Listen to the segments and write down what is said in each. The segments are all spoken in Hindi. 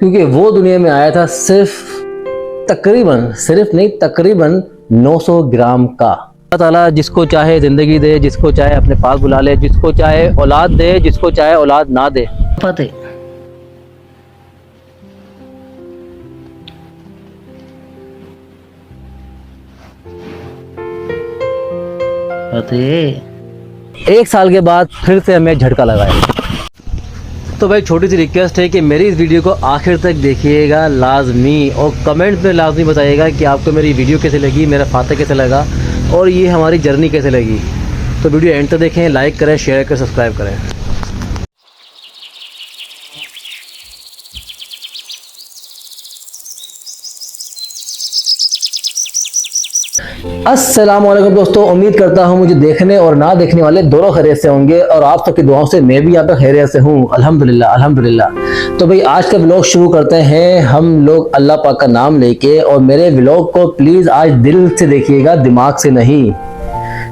क्योंकि वो दुनिया में आया था सिर्फ नहीं तकरीबन 900 ग्राम का। अल्लाह ताला जिसको चाहे ज़िंदगी दे, जिसको चाहे अपने पास बुला ले, जिसको चाहे औलाद दे, जिसको चाहे औलाद ना दे। फतेह। एक साल के बाद फिर से हमें झटका लगाया। तो भाई छोटी सी रिक्वेस्ट है कि मेरी इस वीडियो को आखिर तक देखिएगा लाजमी, और कमेंट में लाजमी बताइएगा कि आपको मेरी वीडियो कैसे लगी, मेरा फातह कैसे लगा और ये हमारी जर्नी कैसे लगी। तो वीडियो एंड तक देखें, लाइक करें, शेयर करें, सब्सक्राइब करें। अस्सलाम वालेकुम दोस्तों, उम्मीद करता हूँ मुझे देखने और ना देखने वाले दोनों खैरियत से होंगे, और आप सबकी दुआओं से मैं भी यहाँ पर खैरियत से हूँ। अल्हम्दुलिल्लाह अल्हम्दुलिल्लाह। तो भाई आज का व्लॉग शुरू करते हैं हम लोग अल्लाह पाक का नाम लेके, और मेरे व्लॉग को प्लीज़ आज दिल से देखिएगा, दिमाग से नहीं,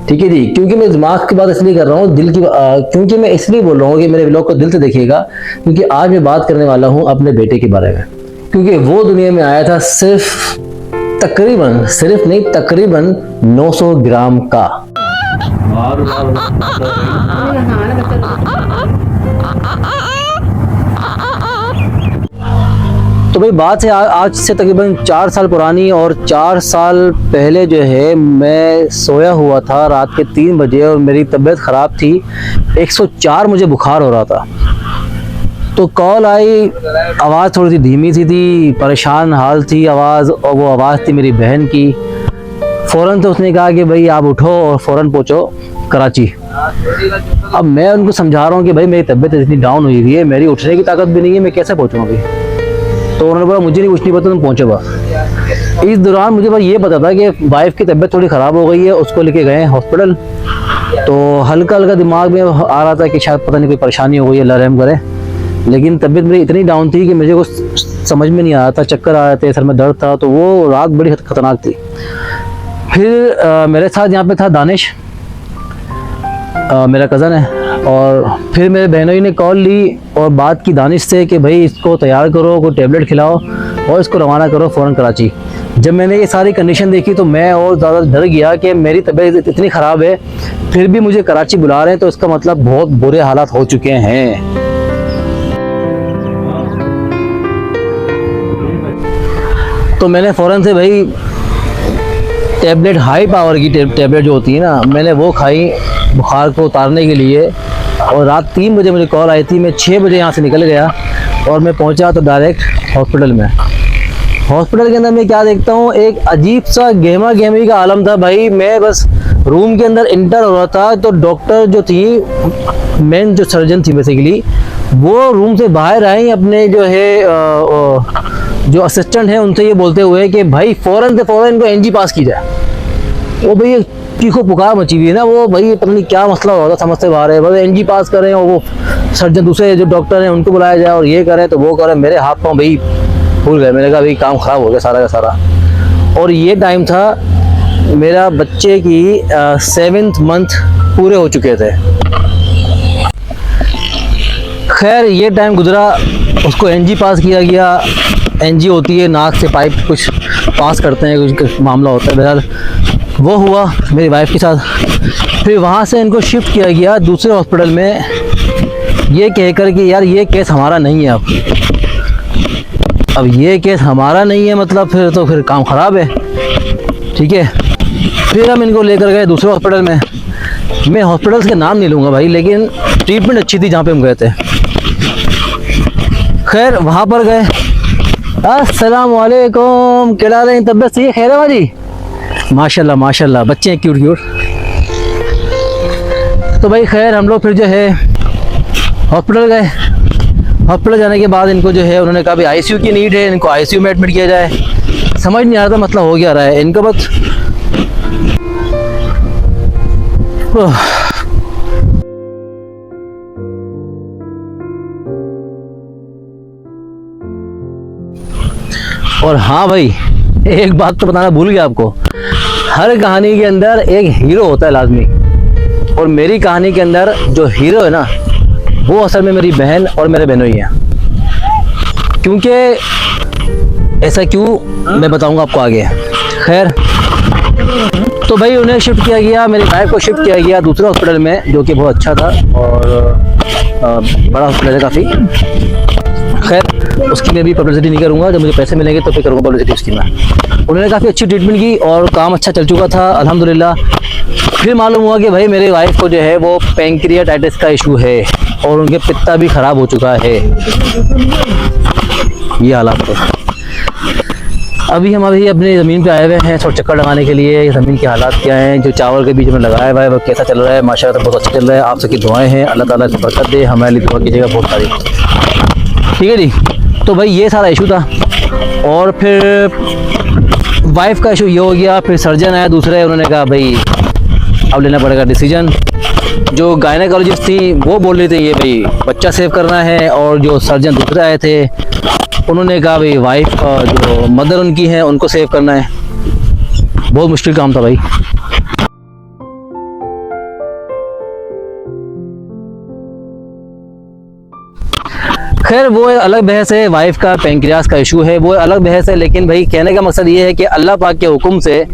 ठीक है जी। क्योंकि मैं दिमाग की बात इसलिए कर रहा हूँ, दिल की क्योंकि मैं इसलिए बोल रहा हूँ कि मेरे व्लॉग को दिल से देखिएगा, क्योंकि आज मैं बात करने वाला हूँ अपने बेटे के बारे में। क्योंकि वो दुनिया में आया था सिर्फ नहीं तकरीबन 900 ग्राम का। तो भाई बात है आज से तकरीबन 4 साल पुरानी, और 4 साल पहले जो है मैं सोया हुआ था रात के 3 बजे, और मेरी तबीयत ख़राब थी, 104 मुझे बुखार हो रहा था। तो कॉल आई, आवाज़ थोड़ी सी धीमी सी थी, परेशान हाल थी आवाज़, और वो आवाज़ थी मेरी बहन की। फ़ौरन तो उसने कहा कि भाई आप उठो और फ़ौरन पहुँचो कराची। अब मैं उनको समझा रहा हूँ कि भाई मेरी तबीयत इतनी डाउन हुई हुई है, मेरी उठने की ताकत भी नहीं है, मैं कैसे पहुँचूँ अभी। तो उन्होंने बोला मुझे नहीं कुछ नहीं पता, तुम पहुँचो बस। इस दौरान मुझे बस ये पता था कि वाइफ की तबीयत थोड़ी ख़राब हो गई है, उसको लेके गए हॉस्पिटल। तो हल्का हल्का दिमाग में आ रहा था कि शायद पता नहीं कोई परेशानी हो गई है, अल्लाह रहम करे। लेकिन तबीयत मेरी इतनी डाउन थी कि मुझे कुछ समझ में नहीं आ रहा था, चक्कर आ रहे थे, सर में दर्द था, तो वो रात बड़ी खतरनाक थी। फिर मेरे साथ यहाँ पे था दानिश, मेरा कज़न है, और फिर मेरे बहनों ने कॉल ली और बात की दानिश से कि भाई इसको तैयार करो, कोई टेबलेट खिलाओ और इसको रवाना करो फ़ौरन कराची। जब मैंने ये सारी कंडीशन देखी तो मैं और ज़्यादा डर गया कि मेरी तबीयत इतनी ख़राब है, फिर भी मुझे कराची बुला रहे हैं, तो इसका मतलब बहुत बुरे हालात हो चुके हैं। तो मैंने फ़ौरन से भाई टैबलेट, हाई पावर की टैबलेट जो होती है ना, मैंने वो खाई बुखार को उतारने के लिए। और रात 3 बजे मुझे कॉल आई थी, मैं 6 बजे यहाँ से निकल गया और मैं पहुँचा तो डायरेक्ट हॉस्पिटल में। हॉस्पिटल के अंदर मैं क्या देखता हूँ, एक अजीब सा गहमा गहमी का आलम था भाई। मैं बस रूम के अंदर इंटर हो रहा था तो डॉक्टर जो थी, मेन जो सर्जन थी बेसिकली, वो रूम से बाहर आई, अपने जो है जो असिस्टेंट है उनसे ये बोलते हुए कि भाई फ़ौरन से फ़ौरन इनको एनजी पास की जाए। वो भाई चीखो पुकार मची हुई है ना, वो भाई पता नहीं क्या मसला हो रहा था, समझ से बाहर है। बस एनजी पास करें और वो सर्जन दूसरे जो डॉक्टर हैं उनको बुलाया जाए, और ये करें तो वो करें। मेरे हाथ पाँव भाई फूल गए, मैंने कहा भाई काम ख़राब हो गया सारा का सारा। और ये टाइम था मेरा बच्चे की 7th मंथ पूरे हो चुके थे। खैर ये टाइम गुजरा, उसको एनजी पास किया गया। एनजी होती है नाक से पाइप कुछ पास करते हैं, कुछ मामला होता है, बहरहाल वो हुआ मेरी वाइफ के साथ। फिर वहाँ से इनको शिफ्ट किया गया दूसरे हॉस्पिटल में, ये कहकर कि यार ये केस हमारा नहीं है। अब ये केस हमारा नहीं है मतलब फिर काम ख़राब है, ठीक है। फिर हम इनको लेकर गए दूसरे हॉस्पिटल में। मैं हॉस्पिटल्स के नाम नहीं लूँगा भाई, लेकिन ट्रीटमेंट अच्छी थी जहाँ पे हम गए थे। खैर वहाँ पर गए। अस्सलाम वालेकुम, क्या रहे हैं, तबीयत सही है, खैर है भाजी? माशाल्लाह माशाल्लाह, बच्चे हैं क्यूट क्यूट। तो भाई खैर हम लोग फिर जो है हॉस्पिटल गए। हॉस्पिटल जाने के बाद इनको जो है उन्होंने कहा भाई आईसीयू की नीड है, इनको आईसीयू में एडमिट किया जाए। समझ नहीं आ रहा था मतलब हो क्या रहा है इनको बस। और हाँ भाई एक बात तो बताना भूल गया आपको, हर कहानी के अंदर एक हीरो होता है लाजमी, और मेरी कहानी के अंदर जो हीरो है ना वो असल में मेरी बहन और मेरे बहनोई हैं। क्योंकि ऐसा क्यों मैं बताऊंगा आपको आगे। खैर, तो भाई उन्हें शिफ्ट किया गया, मेरी वाइफ को शिफ्ट किया गया दूसरे हॉस्पिटल में, जो कि बहुत अच्छा था और बड़ा हॉस्पिटल है काफ़ी। खैर, उसकी मैं भी पब्लिसिटी नहीं करूँगा, जब मुझे पैसे मिलेंगे तो फिर करूँगा पब्लिसिटी उसकी मैं। उन्होंने काफ़ी अच्छी ट्रीटमेंट की और काम अच्छा चल चुका था अल्हम्दुलिल्लाह। फिर मालूम हुआ कि भाई मेरी वाइफ को जो है वो पैंक्रियाटाइटिस का इशू है और उनके पित्ता भी ख़राब हो चुका है। ये हालात है। अभी हम अपनी ज़मीन पे आए हुए हैं थोड़ा चक्कर लगाने के लिए, ज़मीन के हालात क्या हैं, जो चावल के बीच में लगाया हुआ है वो कैसा चल रहा है। माशाल्लाह बहुत अच्छा चल रहा है। आप सबकी दुआएं हैं, अल्लाह ताला की बरकत दे, हमारे लिए दुआ कीजिएगा बहुत सारी। ठीक है जी। तो भाई ये सारा इशू था और फिर वाइफ का इशू ये हो गया। फिर सर्जन आया दूसरे, उन्होंने कहा भाई अब लेना पड़ेगा डिसीजन। जो गायनेकोलॉजिस्ट थी वो बोल रही थी ये भाई बच्चा सेव करना है, और जो सर्जन दूसरे आए थे उन्होंने कहा भाई वाइफ जो मदर उनकी है उनको सेव करना है। बहुत मुश्किल काम था भाई। खैर वो एक अलग बहस है, वाइफ का पैंक्रियास का इशू है वो अलग बहस है। लेकिन भाई कहने का मकसद ये है कि अल्लाह पाक के हुक्म से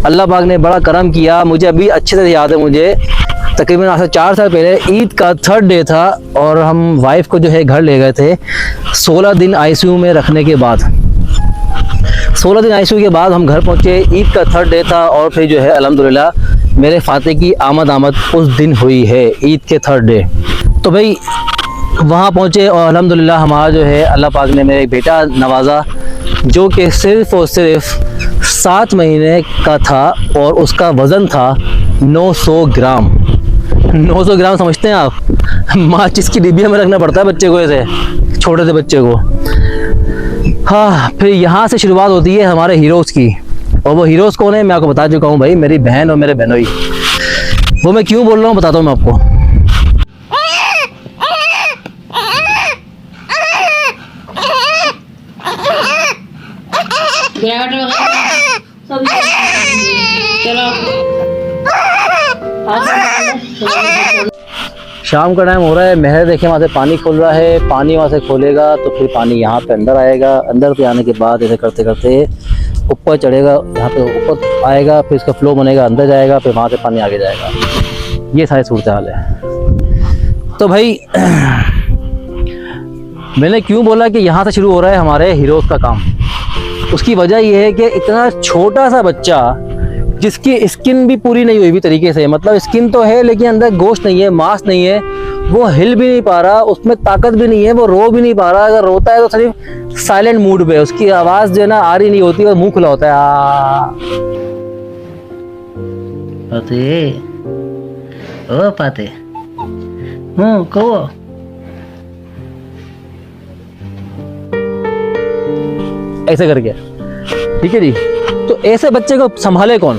अल्लाह पाक ने बड़ा करम किया। मुझे अभी अच्छे से याद है, मुझे तकरीबन आज से 4 साल पहले ईद का 3rd डे था और हम वाइफ को जो है घर ले गए थे 16 दिन आईसीयू में रखने के बाद। 16 दिन आईसीयू के बाद हम घर पहुंचे, ईद का 3rd डे था और फिर जो है अल्हम्दुलिल्लाह मेरे फाते की आमद उस दिन हुई है, ईद के 3rd डे। तो भाई वहाँ पहुँचे और अल्हम्दुलिल्लाह हमारा जो है अल्लाह पाक ने मेरे बेटा नवाजा, जो कि सिर्फ़ और सिर्फ 7 महीने का था और उसका वज़न था 900 ग्राम। 900 ग्राम समझते हैं आप? माचिस की डिब्बिया में रखना पड़ता है बच्चे को, ऐसे छोटे से बच्चे को। हाँ, फिर यहाँ से शुरुआत होती है हमारे हीरोज़ की, और वो हीरोज़ कौन है मैं आपको बता चुका हूँ भाई, मेरी बहन और मेरे बहनोई। वो मैं क्यों बोल रहा हूँ बताता हूँ मैं आपको। शाम का टाइम हो रहा है, महर देखे वहाँ से पानी खोल रहा है, पानी वहाँ से खोलेगा तो फिर पानी यहाँ पे अंदर आएगा, अंदर पे आने के बाद ऐसे करते करते ऊपर चढ़ेगा, यहाँ पे ऊपर आएगा, फिर इसका फ्लो बनेगा, अंदर जाएगा, फिर वहाँ से पानी आगे जाएगा। ये सारी सूरत हाल है। तो भाई मैंने क्यों बोला कि यहाँ से शुरू हो रहा है हमारे हीरोज़ का काम, उसकी वजह ये है कि इतना छोटा सा बच्चा जिसकी स्किन भी पूरी नहीं हुई भी तरीके से, मतलब स्किन तो है लेकिन अंदर गोश्त नहीं है, मांस नहीं है, वो हिल भी नहीं पा रहा, उसमें ताकत भी नहीं है, वो रो भी नहीं पा रहा। अगर रोता है तो सिर्फ साइलेंट मूड पे, उसकी आवाज़ जो है ना आ रही नहीं होती और मुंह खुला होता है। पाते ओ पाते कहो ऐसे करके, ठीक है जी। तो ऐसे बच्चे को संभाले कौन?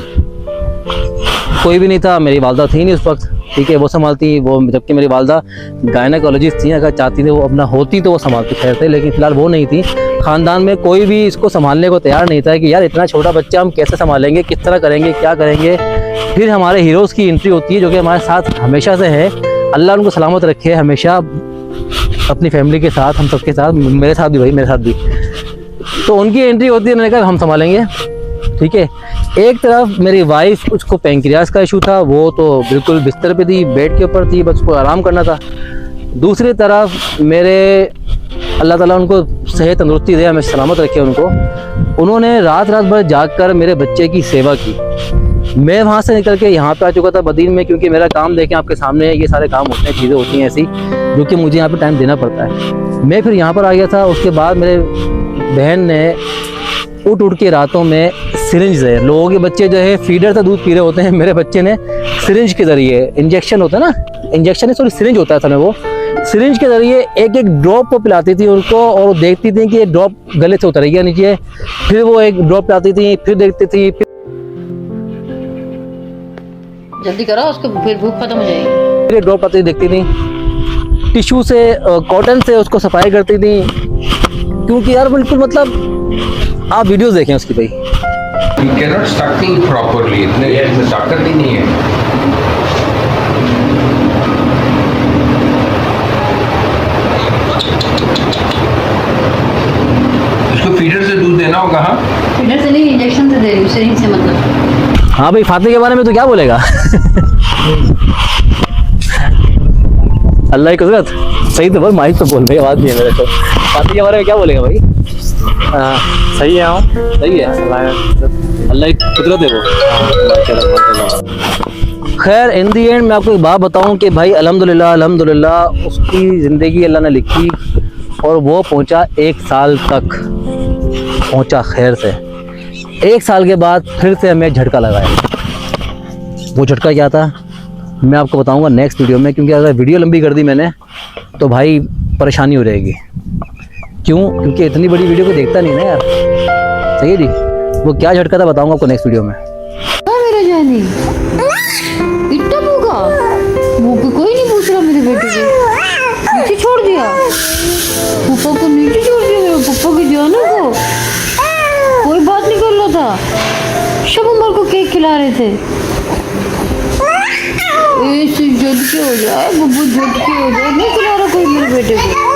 कोई भी नहीं था, मेरी वालदा थी नहीं उस वक्त, ठीक है, वो संभालती वो, जबकि मेरी वालदा गायनेकोलॉजिस्ट थी, अगर चाहती थी वो अपना होती तो वो संभालती खैर थे, लेकिन फिलहाल वो नहीं थी। ख़ानदान में कोई भी इसको संभालने को तैयार नहीं था कि यार इतना छोटा बच्चा हम कैसे संभालेंगे, किस तरह करेंगे, क्या करेंगे। फिर हमारे हीरोज़ की एंट्री होती है जो कि हमारे साथ हमेशा से है, अल्लाह उनको सलामत रखे हमेशा अपनी फैमिली के साथ, हम सबके साथ, मेरे साथ भी भाई, मेरे साथ भी। तो उनकी एंट्री होती है, उन्होंने कहा हम संभालेंगे, ठीक है। एक तरफ मेरी वाइफ, उसको पैंक्रियास का इशू था, वो तो बिल्कुल बिस्तर पे थी, बेड के ऊपर थी, बस उसको आराम करना था। दूसरी तरफ मेरे अल्लाह ताला उनको सेहत तंदुरुस्ती दे, हमें सलामत रखे उनको, उन्होंने रात भर जाग कर मेरे बच्चे की सेवा की। मैं वहाँ से निकल के यहाँ पे आ चुका था बदीन में, क्योंकि मेरा काम देखें आपके सामने, ये सारे काम होते हैं, चीज़ें होती हैं ऐसी जो कि मुझे यहाँ पे टाइम देना पड़ता है। मैं फिर यहाँ पर आ गया था। उसके बाद मेरे बहन ने उठ के रातों में सिरिंज से, लोगों के बच्चे जो है फीडर से दूध पी रहे होते हैं, मेरे बच्चे ने सिरिंज के ज़रिए, इंजेक्शन होता है ना, इंजेक्शन है सॉरी सिरिंज होता है समय, वो सिरिंज के ज़रिए एक एक ड्रॉप को पिलाती थी उनको, और वो देखती थी कि ये ड्रॉप गले से उतर गया नीचे, फिर वो एक ड्रॉप पिलाती थी, फिर देखती थी, फिर जल्दी करो उसको, फिर भूख खत्म हो जाएगी। फिर ड्रॉप आती देखती थी, टिश्यू से, कॉटन से उसको सफाई करती थी, क्योंकि यार बिल्कुल मतलब आप वीडियोस देखें उसकी भाई। You cannot suckle properly, इसमें ताकत ही नहीं है। बताओ कहाँ? इधर से नहीं, इंजेक्शन से दे रही हूँ, सही से मतलब। हाँ भाई, फातिमा के बारे में तो क्या बोलेगा? अल्लाह की कुदरत, सही तो बोल, माइक तो बोल भाई, आवाज़ नहीं है मेरे को। फातिमा के बारे में क्या बोलेगा भाई? सही है हम। सही है, अल्लाह की कुदरत है वो। खैर इन दी एंड मैं आपको एक बात बताऊं कि भाई अल्हम्दुलिल्लाह उसकी ज़िंदगी अल्लाह ने लिखी और वो पहुंचा 1 साल तक पहुंचा खैर से। 1 साल के बाद फिर से हमें झटका लगाया। वो झटका क्या था मैं आपको बताऊंगा नेक्स्ट वीडियो में, क्योंकि अगर वीडियो लंबी कर दी मैंने तो भाई परेशानी हो रहेगी। क्यों? क्योंकि इतनी बड़ी वीडियो को देखता नहीं ना यार। सही है जी, वो क्या झटका था बताऊंगा आपको नेक्स्ट वीडियो में। मेरा जानी इतना भूखा, भूख कोई नहीं पूछ रहा मेरे बेटे को, नीचे छोड़ दिया पप्पा को, नीचे छोड़ दिया मेरे पप्पा की जाना को। कोई बात नहीं कर रहा था, शब उमर को केक खिला रहे थे। ऐसे झटके हो जाए बब्बू, झटके हो जाए, नहीं खिला रहा कोई मेरे बेटे को।